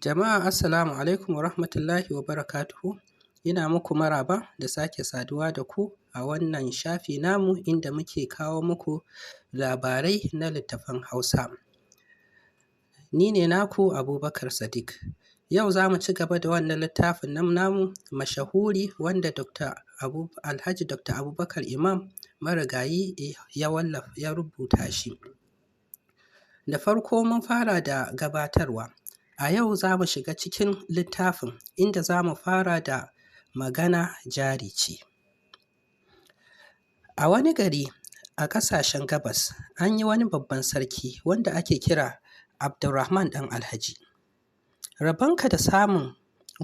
Jama'a assalamu alaikum wa rahmatullahi wa barakatuhu. Ina muku maraba da sake saduwa da ku a wannan shafi namu inda muke kawo muku labarai na littafan Hausa. Ni ne naku Abubakar Sadiq. Yau za mu ci gaba da wannan littafin namu mashahuri wanda Alhaji Dr. Abubakar Imam Marigayi ya rubuta shi. Da farko mun fara da gabatarwa. A yau za mu shiga cikin littafin inda za mu fara da magana jari ce. A wani gari a ƙasashen gabas an yi wani babban sarki wanda ake kira Abdurrahman ɗan Alhaji. Rabonka da samun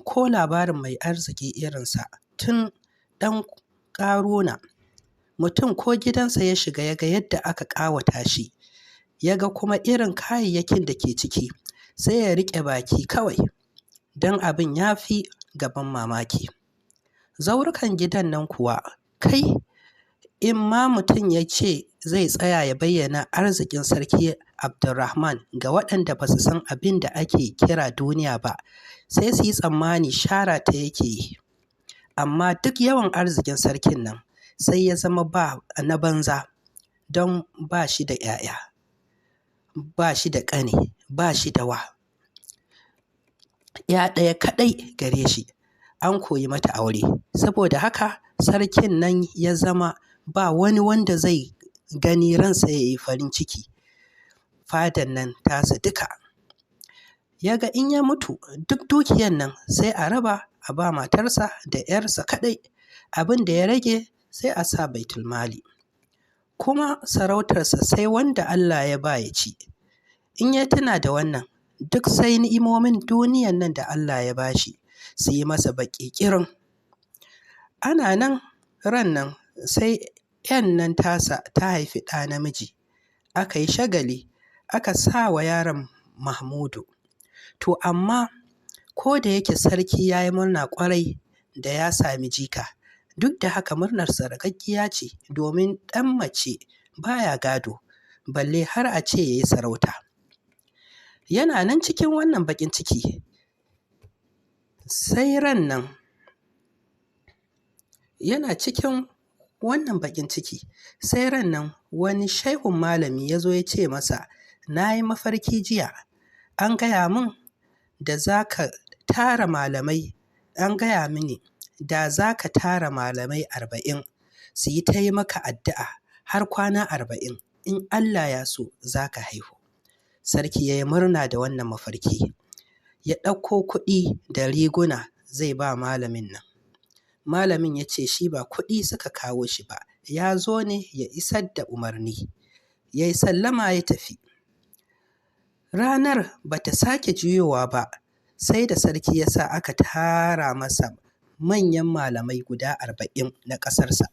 ko labarin mai arziki irinsa tun ɗan ƙaruna. Mutum ko gidansa ya shiga ya ga yadda aka ƙawata shi, ya ga kuma irin kayayyakin da ke ciki, sai ya riƙe baki kawai don abin ya fi gaban mamaki. Zaurukan gidan nan kuwa kai in ma mutum ya ce zai tsaya ya bayyana arzikin sarki Abdurrahman ga waɗanda ba su san abin da ake kira duniya ba, sai su yi tsammani shara ta yake yi. Amma duk yawan arzikin sarkin nan sai ya zama ba na banza don ba shi da ‘ya'ya, ba shi da ƙane, ba shi da wa. ‘Ya ɗaya kaɗai gare shi, an koyi mata aure. Saboda haka sarkin nan ya zama ba wani wanda zai gani ransa ya yi farin ciki. Fadan nan tasa duka. Ya ga in ya mutu duk dukiyan nan sai a raba a ba matarsa da ‘yarsa kaɗai. Abin da ya rage sai a sa baitulmali. Kuma sarautarsa sai wanda Allah ya ba ya ci. In ya tuna da wannan, duk sai ni'imomin duniyan nan da Allah ya ba shi su yi masa baƙi ƙirin. Ana nan ran nan sai ‘yan nan tasa ta haifi ɗa namiji. Aka yi shagali, aka sa wa yaron Mahmudu. To amma ko da yake sarki ya yi murna ƙwarai da ya sami jika, duk da haka murnarsa ragaggiya ce domin ɗan mace ba ya gado, balle har a ce ya yi sarauta. Yana nan cikin wannan baƙin ciki, sai ran nan wani shehun malami ya zo ya ce masa, na yi mafarki jiya, an gaya min da za ka tara malamai 40 su yi ta yi maka addu'a har kwana 40, in Allah ya so za ka haihu. Sarki ya yi murna da wannan mafarki, ya ɗauko kuɗi da riguna zai ba malamin nan. Malamin ya ce shi ba kuɗi suka kawo shi ba, ya zo ne ya isar da umarni. Ya yi sallama ya tafi. Ranar ba ta sake juyowa ba, sai da sarki ya sa aka tara masa manyan malamai guda 40 na ƙasarsa.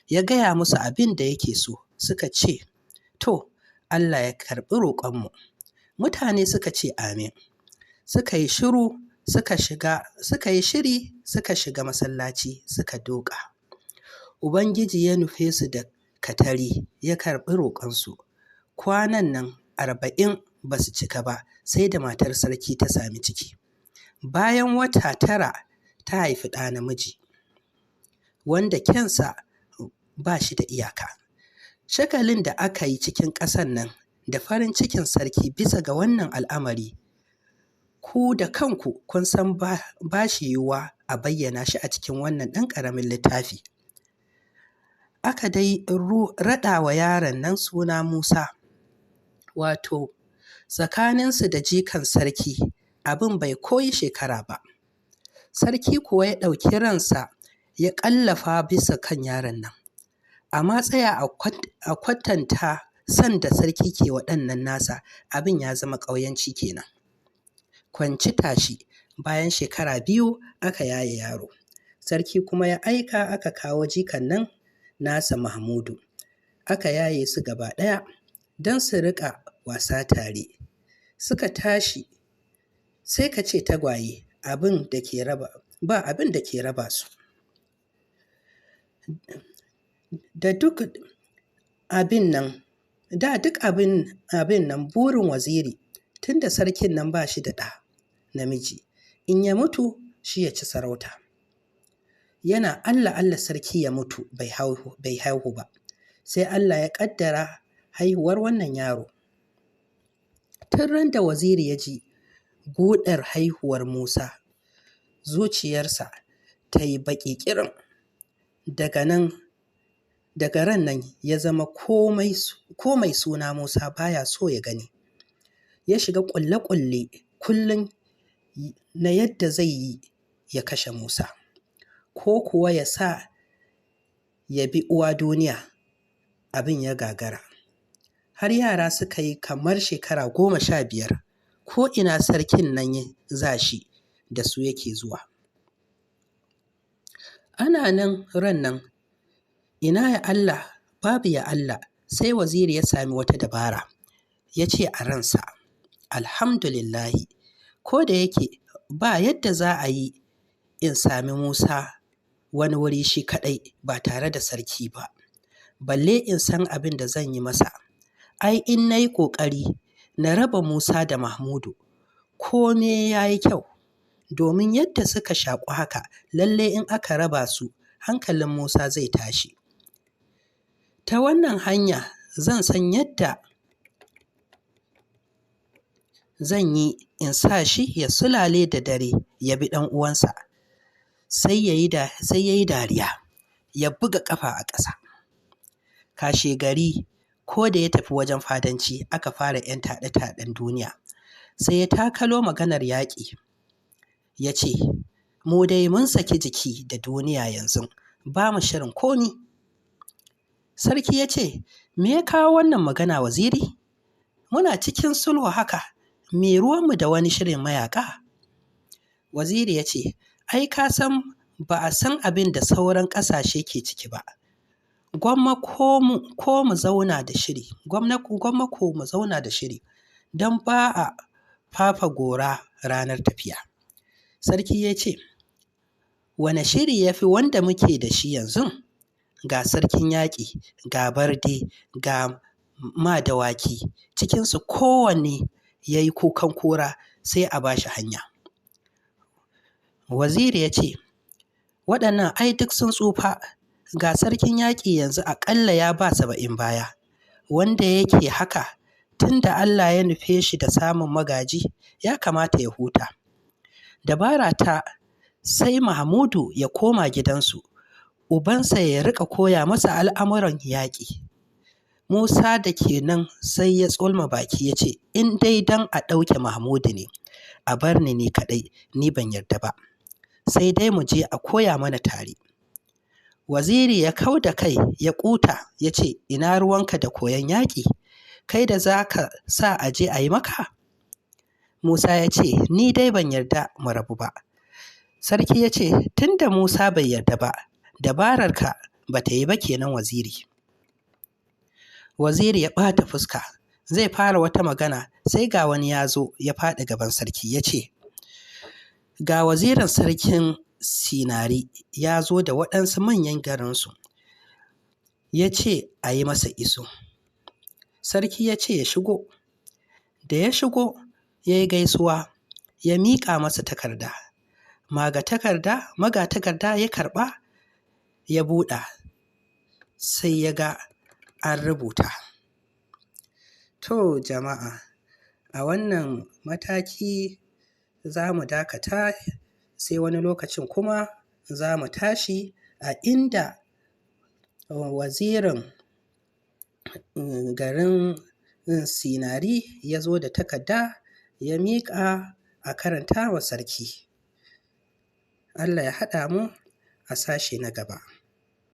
Ya gaya musu abin da yake so, suka ce, to, Allah ya karɓi roƙonmu. Mutane suka ce amin. Suka yi shiri suka shiga masallaci suka duƙa. Ubangiji ya nufe su da katari ya karɓi roƙonsu. Kwanan nan 40 ba su cika ba, sai da matar sarki ta sami ciki. Bayan wata 9 ta haifi ɗa namiji, wanda kyansa ba shi da iyaka. Shagalin da aka yi cikin ƙasar nan da farin cikin sarki bisa ga wannan al'amari, ku da kanku kun san ba shi yiwuwa a bayyana shi a cikin wannan ɗan ƙaramin littafi. Aka dai raɗa wa yaron nan suna Musa, wato tsakaninsu da jikan sarki abin bai koyi shekara ba. Sarki kuwa ya ɗauki ransa ya ƙallafa bisa kan yaron nan. Amma tsaya a kwatanta son da sarki ke wa ɗan nan nasa, abin ya zama ƙauyanci kenan. Kwanci tashi, bayan shekara 2 aka yaye yaro. Sarki kuma ya aika aka kawo jikan nan nasa Mahmudu. Aka yaye su gaba ɗaya don su riƙa wasa tare. Suka tashi sai ka ce tagwaye, ba abin da ke raba su. Da duk abin nan burin waziri, tunda sarkin nan ba shi da ɗa, namiji, in ya mutu shi ya ci sarauta. Yana Allah Allah sarki ya mutu bai haihu ba, sai Allah ya ƙaddara haihuwar wannan yaro. Tun ran da Waziri ya ji buɗar haihuwar Musa, zuciyarsa ta yi baƙi ƙirin. Daga ran nan ya zama ko mai suna Musa baya so ya gani. Ya shiga ƙulle-ƙulle kullum na yadda zai yi ya kashe Musa, ko kuwa ya sa ya bi uwa duniya. Abin ya gagara. Har yara suka yi kamar shekara 15, ko ina sarkin nan za shi da su yake zuwa. Ana nan ran nan, ina ya Allah babu ya Allah, sai Waziri ya sami wata dabara. Ya ce a ransa, alhamdulillahi, ko da yake ba yadda za a yi in sami Musa wani wuri shi kaɗai ba tare da sarki ba, balle in san abin da zan yi masa. Ai in na yi ƙoƙari na raba Musa da Mahmudu, kome ya yi kyau, domin yadda suka shaƙu haka, lalle in aka raba su hankalin Musa zai tashi. Ta wannan hanya zan san yadda zan yi in sa shi ya sulale da dare ya bi ɗan uwansa. Sai ya yi dariya, ya buga ƙafa a ƙasa. Kashegari, ko da ya tafi wajen fadanci aka fara 'yan taɗe-taɗen duniya, sai ya takalo maganar yaƙi. Ya ce, mu dai mun saki jiki da duniya yanzu, ba mu shirin komi. Sarki ya ce, me ya kawo wannan magana Waziri? Muna cikin sulhu haka, me ruwanmu da wani shirin mayaƙa? Waziri ya ce, ai ka san ba a san abin da sauran ƙasashe ke ciki ba. Gwamma ko mu zauna da shiri, don ba a fafa gora ranar tafiya. Sarki ya ce, wane shiri ya fi wanda muke da shi yanzu? Ga sarkin yaƙi, ga barde, ga madawaki, cikinsu kowanne ya yi kukan kura sai a ba shi hanya. Waziri ya ce, waɗannan ai duk sun tsufa, ga sarkin yaƙi yanzu aƙalla ya ba 70 baya, wanda yake haka tun da Allah ya nufe shi da samun magaji ya kamata ya huta. Dabara ta sai Mahmudu ya koma gidansu, ubansa ya riƙa koya masa al'amuran yaƙi. Musa da ke nan sai ya tsolma baki ya ce, in dai don a ɗauke Mahmudu ne, a bar ni kaɗai, ni ban yarda ba. Sai dai mu je a koya mana tare. Waziri ya kau da kai ya ƙuta ya ce, ina ruwanka da koyon yaƙi? Kai da za ka sa a je a yi maka? Musa ya ce, ni dai ban yarda mu rabu ba. Sarki ya ce, tun da Musa bai yarda ba, dabararka ba ta yi ba kenan Waziri. Waziri ya ɓata fuska, zai fara wata magana, sai ga wani ya zo ya faɗi gaban sarki ya ce, ga wazirin sarkin Sinari ya zo da waɗansu manyan garinsu, ya ce a yi masa iso. Sarki ya ce ya shigo. Da ya shigo ya yi gaisuwa, ya miƙa masa takarda. Magatakarda ya karɓa, ya buɗa, sai ya ga an rubuta. To jama'a, a wannan mataki za mu dakata, sai wani lokacin kuma za mu tashi a inda wazirin garin Sinari ya zo da takarda ya miƙa a karanta wa sarki. Allah ya haɗa mu a sashe na gaba.